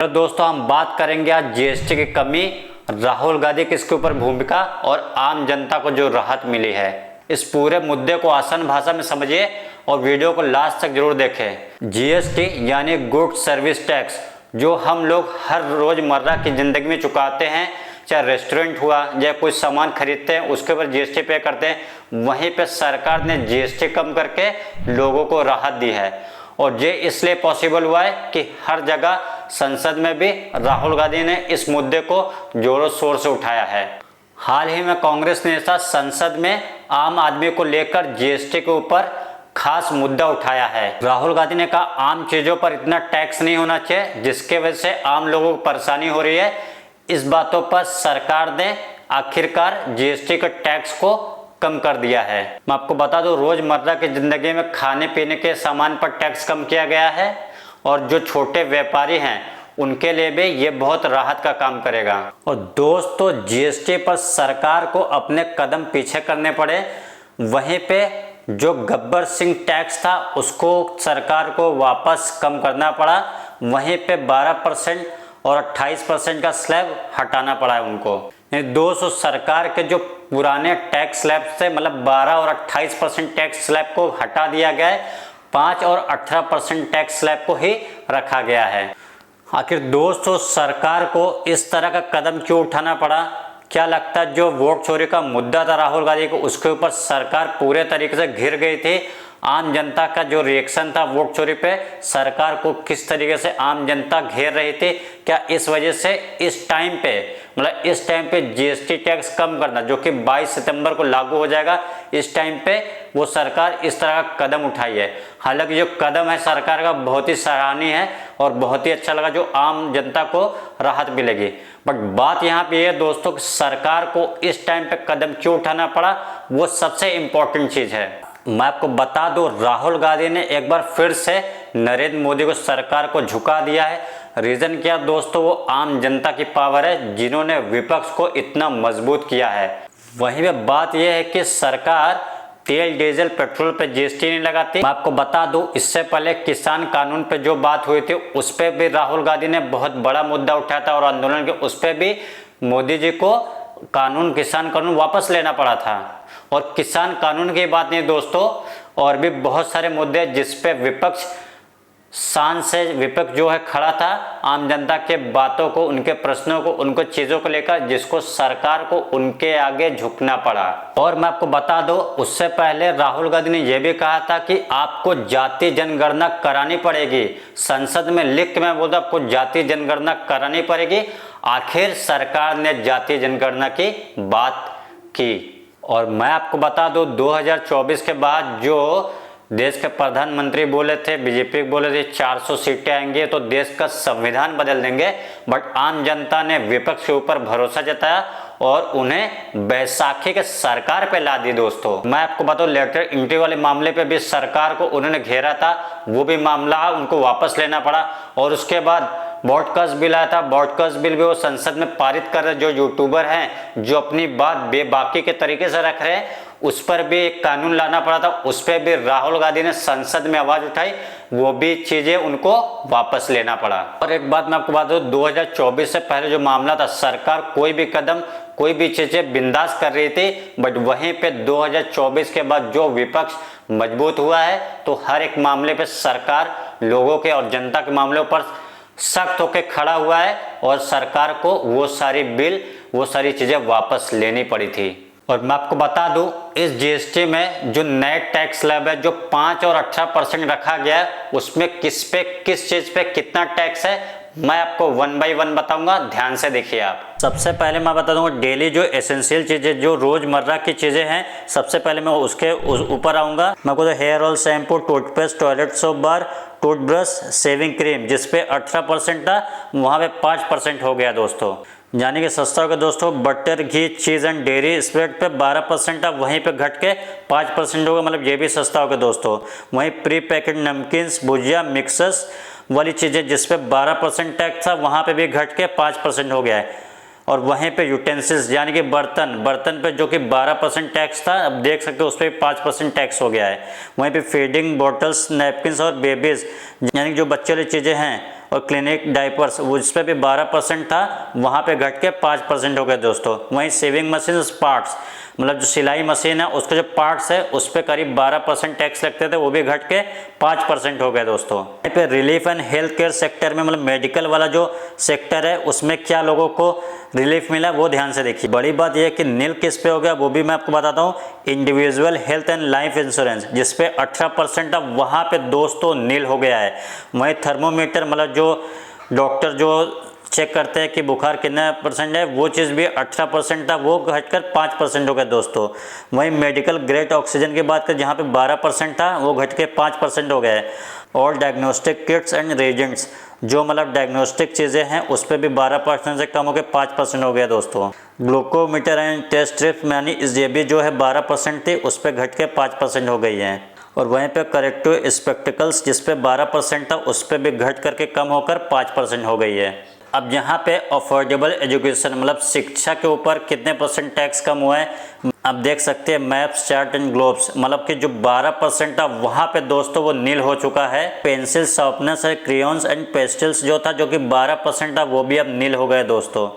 तो दोस्तों हम बात करेंगे आज जीएसटी की कमी, राहुल गांधी की इसके ऊपर भूमिका और आम जनता को जो राहत मिली है। इस पूरे मुद्दे को आसान भाषा में समझिए और वीडियो को लास्ट तक जरूर देखें। जीएसटी यानी गुड सर्विस टैक्स, जो हम लोग हर रोजमर्रा की जिंदगी में चुकाते हैं, चाहे रेस्टोरेंट हुआ या कोई सामान खरीदते हैं उसके ऊपर जीएसटी पे करते हैं, वहीं पे सरकार ने जीएसटी कम करके लोगों को राहत दी है। और ये इसलिए पॉसिबल हुआ है कि हर जगह संसद में भी राहुल गांधी ने इस मुद्दे को जोरों शोर से उठाया है। हाल ही में कांग्रेस नेता संसद में आम आदमी को लेकर जीएसटी के ऊपर खास मुद्दा उठाया है। राहुल गांधी ने कहा आम चीजों पर इतना टैक्स नहीं होना चाहिए जिसके वजह से आम लोगों को परेशानी हो रही है। इस बातों पर सरकार ने आखिरकार जीएसटी के टैक्स को कम कर दिया है। मैं आपको बता दूं, रोजमर्रा की जिंदगी में खाने पीने के सामान पर टैक्स कम किया गया है और जो छोटे व्यापारी हैं उनके लिए भी ये बहुत राहत का काम करेगा। और दोस्तों, जीएसटी पर सरकार को अपने कदम पीछे करने पड़े, वहीं पे जो गब्बर सिंह टैक्स था उसको सरकार को वापस कम करना पड़ा, वहीं पे 12% और 28% का स्लैब हटाना पड़ा है उनको। दोस्तों, सरकार के जो पुराने टैक्स स्लैब थे, मतलब 12 और 28% टैक्स स्लैब को हटा दिया गया है, 5 और 18% टैक्स स्लैब को ही रखा गया है। आखिर दोस्तों, सरकार को इस तरह का कदम क्यों उठाना पड़ा? क्या लगता है जो वोट चोरी का मुद्दा था राहुल गांधी को, उसके ऊपर सरकार पूरे तरीके से घिर गई थी। आम जनता का जो रिएक्शन था वोट चोरी पे, सरकार को किस तरीके से आम जनता घेर रही थी, क्या इस वजह से इस टाइम पे जीएसटी टैक्स कम करना, जो कि 22 सितंबर को लागू हो जाएगा, इस टाइम पे वो सरकार इस तरह का कदम उठाई है। हालांकि जो कदम है सरकार का बहुत ही सराहनीय है और बहुत ही अच्छा लगा, जो आम जनता को राहत मिलेगी। बट बात यहाँ पे है दोस्तों कि सरकार को इस टाइम पे कदम क्यों उठाना पड़ा, वो सबसे इम्पोर्टेंट चीज है। मैं आपको बता दूं, राहुल गांधी ने एक बार फिर से नरेंद्र मोदी को, सरकार को झुका दिया है। रीजन क्या दोस्तों, वो आम जनता की पावर है जिन्होंने विपक्ष को इतना मजबूत किया है। वहीं पे बात यह है कि सरकार तेल डीजल पेट्रोल पे जीएसटी नहीं लगाती। मैं आपको बता दूं, इससे पहले किसान कानून पे जो बात हुई थी उस पर भी राहुल गांधी ने बहुत बड़ा मुद्दा उठाया था और आंदोलन के उस पर भी मोदी जी को किसान कानून वापस लेना पड़ा था। और किसान कानून की बात नहीं दोस्तों, और भी बहुत सारे मुद्दे जिसपे विपक्ष शान से जो है खड़ा था, आम जनता के बातों को, उनके प्रश्नों को, उनको चीजों को लेकर, जिसको सरकार को उनके आगे झुकना पड़ा। और मैं आपको बता दूं, उससे पहले राहुल गांधी ने यह भी कहा था कि आपको जाति जनगणना करानी पड़ेगी। संसद में लिख के मैं बोलता आपको जाति जनगणना करानी पड़ेगी। आखिर सरकार ने जाति जनगणना की बात की। और मैं आपको बता दूं, 2024 के बाद जो देश के प्रधानमंत्री बोले थे, बीजेपी बोले थे 400 सीटें आएंगी तो देश का संविधान बदल देंगे। बट आम जनता ने विपक्ष के ऊपर भरोसा जताया और उन्हें बैसाखी के सरकार पे ला दी। दोस्तों, मैं आपको बताऊं, लेटर एंट्री वाले मामले पे भी सरकार को उन्होंने घेरा था, वो भी मामला उनको वापस लेना पड़ा। और उसके बाद ब्रॉडकास्ट बिल आया था, ब्रॉडकास्ट बिल भी वो संसद में पारित कर रहे। जो यूट्यूबर हैं जो अपनी बात बेबाकी के तरीके से रख रहे हैं, उस पर भी एक कानून लाना पड़ा था, उस पर भी राहुल गांधी ने संसद में आवाज उठाई, वो भी चीजें उनको वापस लेना पड़ा। और एक बात मैं आपको बता दूं, 2024 से पहले जो मामला था, सरकार कोई भी कदम, कोई भी चीजें बिंदास कर रही थी। बट वहीं पे 2024 के बाद जो विपक्ष मजबूत हुआ है, तो हर एक मामले पे सरकार लोगों के और जनता के मामलों पर सख्त होकर खड़ा हुआ है और सरकार को वो सारी बिल, वो सारी चीजें वापस लेनी पड़ी थी। और मैं आपको बता दूं, इस जीएसटी में जो नए टैक्स स्लैब है, जो 5 और 18% रखा गया है, उसमें किस चीज पे कितना टैक्स है, मैं आपको 1 बाय 1 बताऊंगा, ध्यान से देखिए आप। सबसे पहले मैं बता दूंगा डेली जो एसेंशियल चीजें, जो रोजमर्रा की चीजें हैं, सबसे पहले मैं उसके ऊपर आऊंगा। मैं आपको hair oil, shampoo, toothpaste, toilet soap bar, toothbrush, shaving cream, जिसपे 18% था, वहां पे 5% हो गया दोस्तों, यानी कि सस्ता हो गया दोस्तों। बटर, घी, चीज एंड डेयरी स्प्रेड पे 12% था, वहीं पे घट के 5% हो गया, मतलब ये भी सस्ता हो गया दोस्तों। वहीं प्री पैकेट नमकीन्स, भुजिया, मिक्सर्स वाली चीजें जिसपे 12% टैक्स था, वहां पे भी घट के 5% हो गया है। और वहीं पे यूटेंसिल्स यानी कि बर्तन पे जो कि 12% टैक्स था, अब देख सकते हो उस पर 5% टैक्स हो गया है। वहीं पे फीडिंग बॉटल्स, नैपकिन्स और बेबीज यानी कि जो बच्चे वाली चीज़ें हैं और क्लिनिक डाइपर्स उस पर भी 12% था, वहाँ पे घट के 5% हो गए दोस्तों। वहीं सेविंग मशीन पार्ट्स मतलब जो सिलाई मशीन है उसके जो पार्ट्स है उस पर करीब 12% टैक्स लगते थे, वो भी घट के 5% हो गए दोस्तों। यहाँ पे relief and health care sector में मतलब मेडिकल वाला जो सेक्टर है उसमें क्या लोगों को रिलीफ मिला वो ध्यान से देखिए। बड़ी बात यह है कि नील किस पे हो गया वो भी मैं आपको बताता हूँ, individual health and life insurance जिसपे 18% अब वहाँ पे दोस्तों नील हो गया है। वहीं थर्मोमीटर मतलब जो डॉक्टर जो चेक करते हैं कि बुखार कितना % है, वो चीज़ भी 18% था, वो घटकर 5% हो गया दोस्तों। वहीं मेडिकल ग्रेड ऑक्सीजन की बात करें जहाँ पे 12% था, वो घट के 5% हो गया है। और डायग्नोस्टिक किट्स एंड रेजेंट्स जो मतलब डायग्नोस्टिक चीज़ें हैं उस पर भी 12% से कम होकर 5% हो गया दोस्तों। ग्लूकोमीटर एंड टेस्ट स्ट्रिप यानी ये भी जो है 12% थी, उस पर घट के 5% हो गई है। और वहीं पे करेक्टिव स्पेक्टिकल्स जिस पे 12% था, उस पर भी घट करके कम होकर 5% हो गई है। अब यहाँ पे अफोर्डेबल एजुकेशन मतलब शिक्षा के ऊपर कितने % टैक्स कम हुआ है, अब देख सकते हैं मैप्स चार्ट एंड ग्लोब्स मतलब कि जो 12% था वहाँ पे दोस्तों वो नील हो चुका है। पेंसिल शार्पनर्स है, क्रेयॉन्स एंड पेस्टल्स जो था जो कि 12% था, वो भी अब नील हो गए दोस्तों।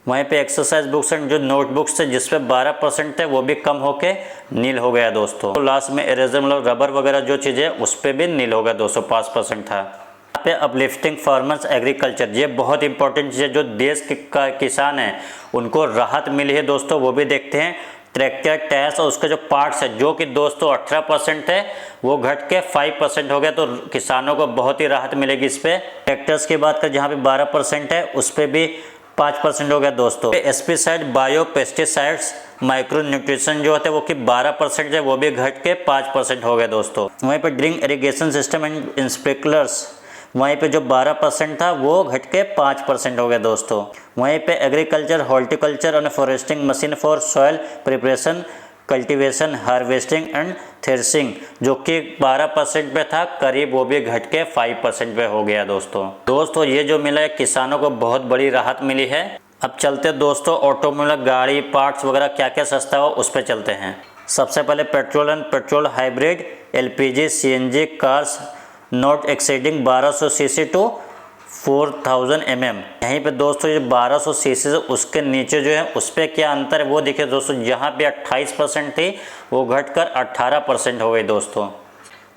वहीं पे एक्सरसाइज बुक्स एंड जो नोटबुक्स थे जिस पे 12% थे, वो भी कम होके नील हो गया दोस्तों। तो लास्ट में इरेजर मतलब रबर वगैरह जो चीज़ें उस पर भी नील हो गया दोस्तों, 5% था। पे अपलिफ्टिंग फार्मर्स एग्रीकल्चर ये बहुत इंपॉर्टेंट चीज़ है, जो देश के किसान हैं उनको राहत मिली है दोस्तों, वो भी देखते हैं। ट्रैक्टर टायर्स और उसके जो पार्ट्स है जो कि दोस्तों 18% थे, वो घट के 5% हो गया, तो किसानों को बहुत ही राहत मिलेगी इस पे। ट्रैक्टर्स की बात करें जहाँ पे 12% है, उस पर भी 5% हो गया दोस्तों। एस्पेसाइड बायो पेस्टिसाइड्स माइक्रो न्यूट्रिशन जो होता है वो कि 12% है, वो भी घट के 5% हो गया दोस्तों। वहीं पर drink irrigation system and sprinklers वहीं पे जो 12% था वो घट के 5% हो गया दोस्तों। वहीं पे एग्रीकल्चर हॉर्टिकल्चर और foresting machine for soil preparation cultivation harvesting and threshing जो कि 12% पे था, करीब वो भी घट के 5% पे हो गया दोस्तों। ये जो मिला है किसानों को बहुत बड़ी राहत मिली है। अब चलते दोस्तों ऑटोमोबाइल गाड़ी पार्ट्स वगैरह क्या क्या सस्ता हो उस पर चलते हैं। सबसे पहले petrol and petrol hybrid LPG CNG cars not exceeding 1200 cc to 4000 mm। यहीं पे दोस्तों ये 1200 cc से उसके नीचे जो है उस पर क्या अंतर है वो देखिए दोस्तों, यहाँ पे 28% थी, वो घटकर 18% हो गई दोस्तों।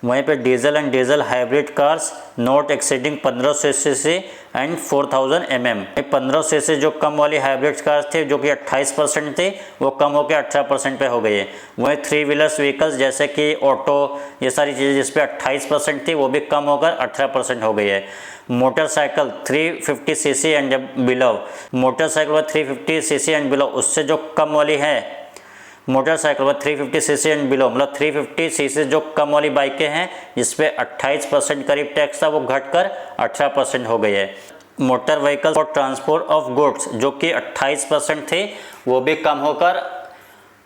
वहीं पे diesel and diesel hybrid cars not exceeding 1500 cc and 4000 mm। 1500 cc जो कम वाली हाइब्रिड कार्स थे जो कि 28% थी, वो कम होकर 18% पे हो गई है। वहीं 3 व्हीलर्स व्हीकल्स जैसे कि ऑटो ये सारी चीज़ें जिस पे 28% थी, वो भी कम होकर 18% हो गई है। Motorcycle 350 cc and below, motorcycle 350 cc and below उससे जो कम वाली है मोटरसाइकिल 350 cc एंड बिलो मतलब 350 cc जो कम वाली बाइकें हैं जिसपे 28% करीब टैक्स था, वो घटकर 18% हो गई है। Motor vehicle for transport of goods जो कि 28% थे, वो भी कम होकर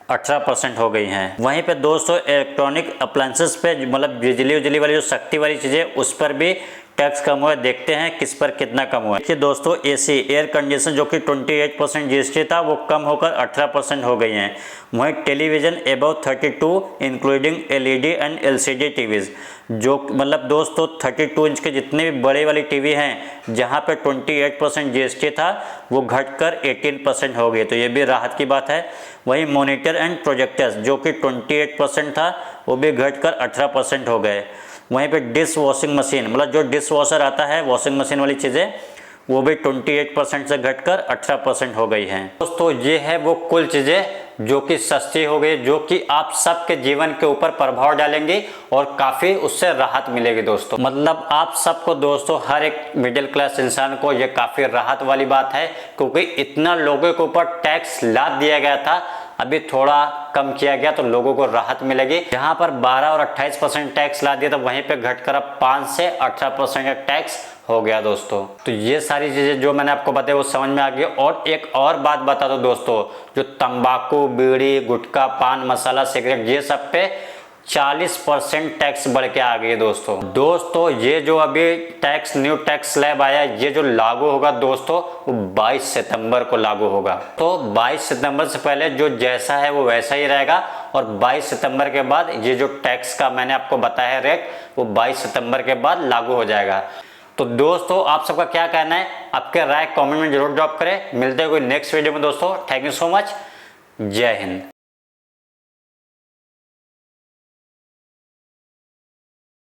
18% हो गई हैं। वहीं पे दोस्तों इलेक्ट्रॉनिक अप्लायंसेस पे मतलब बिजली वाली जो शक्ति वाली चीज़ें उस पर भी टैक्स कम हुआ है। देखते हैं किस पर कितना कम हुआ है। देखिए दोस्तों AC एयर कंडीशन जो कि 28% GST था, वो कम होकर 18% हो गई हैं। वहीं television above 32 including LED and LCD TVs जो मतलब दोस्तों 32 इंच के जितने भी बड़े वाली टीवी हैं जहां पे 28% GST था, वो घटकर 18% हो गई, तो ये भी राहत की बात है। वहीं मॉनिटर एंड प्रोजेक्टर्स जो कि 28% था, वो भी घटकर 18% हो गए। वहीं पे डिश वॉशिंग मशीन मतलब जो डिश वॉशर आता है वॉशिंग मशीन वाली चीज़ें, वो भी 28% से घटकर 18% हो गई हैं। दोस्तों ये है वो कुल चीज़ें जो कि सस्ती हो गई, जो कि आप सबके जीवन के ऊपर प्रभाव डालेंगी और काफ़ी उससे राहत मिलेगी दोस्तों। मतलब आप सबको दोस्तों हर एक मिडिल क्लास इंसान को ये काफ़ी राहत वाली बात है, क्योंकि इतना लोगों के ऊपर टैक्स लाद दिया गया था, अभी थोड़ा कम किया गया तो लोगों को राहत मिलेगी। जहां पर 12 और 28% टैक्स ला दिया तो वहीं पे घटकर अब 5 से 18% का टैक्स हो गया दोस्तों। तो ये सारी चीजें जो मैंने आपको बताई वो समझ में आ गई। और एक और बात बता दो दोस्तों, जो तंबाकू बीड़ी गुटखा पान मसाला सिगरेट ये सब पे 40% टैक्स बढ़ के आ गई दोस्तों। ये जो अभी टैक्स न्यू टैक्स स्लैब आया, ये जो लागू होगा दोस्तों वो 22 सितंबर को लागू होगा। तो 22 सितंबर से पहले जो जैसा है वो वैसा ही रहेगा, और 22 सितंबर के बाद ये जो टैक्स का मैंने आपको बताया रेट, वो 22 सितंबर के बाद लागू हो जाएगा। तो दोस्तों आप सबका क्या कहना है, आपके राय कमेंट में जरूर ड्रॉप करें। मिलते हैं कोई नेक्स्ट वीडियो में दोस्तों। Thank you so much. जय हिंद।